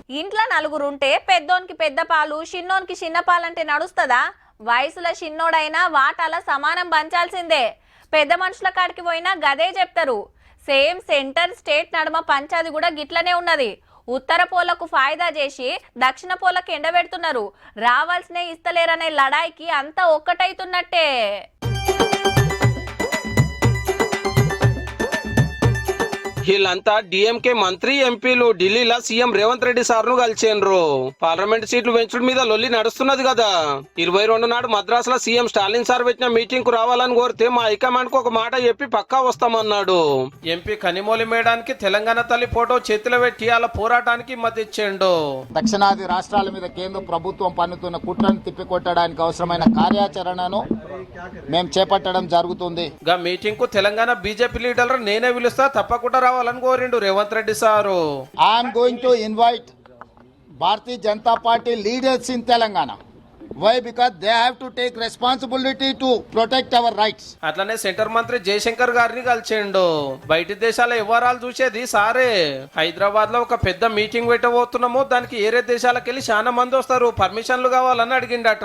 ఇంట్లో నలుగురుంటే పెద్దోనికి పెద్ద పాలు చిన్నోనికి చిన్న పాలంటే నడుస్తుందా? వయసులో చిన్నోడైనా వాటాల సమానం పంచాల్సిందే. పెద్ద మనుషుల కాడికి పోయినా గదే చెప్తారు. సేమ్ సెంటర్ స్టేట్ నడుమ పంచాది కూడా గిట్లనే ఉన్నది. ఉత్తర పోలకు ఫాయిదా చేసి దక్షిణ పోలకు ఎండబెడుతున్నారు. రావాల్సిన ఇస్తలేరనే లడాయికి అంతా ఒక్కటైతున్నట్టే. వీళ్ళంతా డిఎంకే మంత్రి ఎంపీలు ఢిల్లీలో సీఎం రేవంత్ రెడ్డి సార్ను కలిసేండ్రు. పార్లమెంట్ సీట్లు పెంచుడు మీద లొల్లి నడుస్తున్నది కదా. 22 నాడు మద్రాసులో సీఎం స్టాలిన్ సార్ పెట్టిన మీటింగ్ కు రావాలని కోరితే మా హైకమాండ్ కు ఒక మాట చెప్పి పక్కా వస్తామన్నాడు. ఎంపీ కనిమోలి మేడానికి తెలంగాణ తల్లి ఫోటో చేతిలో పెట్టి అలా పోరాటానికి మద్దతు ఇచ్చిండు. దక్షిణాది రాష్ట్రాల మీద కేంద్ర ప్రభుత్వం పన్నుతున్న కుట్రను తిప్పికొట్టడానికి అవసరమైన కార్యాచరణను మేము చేపట్టడం జరుగుతుంది. మీటింగ్ కు తెలంగాణ బీజేపీ లీడర్ నేనే పిలుస్తా, తప్పకుండా రావాలని కోరిండు Revanth Reddy sir. I'm going to invite Bharatiya Janata Party leaders in Telangana. Why? Because they have to take responsibility to protect our rights. అట్లనే సెంటర్ మంత్రి జయశంకర్ గారిని కలిసిండు. బయటి దేశాల వ్యవహారాలు చూసేది సారే. హైదరాబాద్ లో ఒక పెద్ద మీటింగ్ పెట్టబోతున్నాము, దానికి ఏరే దేశాలకు వెళ్ళి చాలా మంది వస్తారు, పర్మిషన్లు కావాలని అడిగిండట.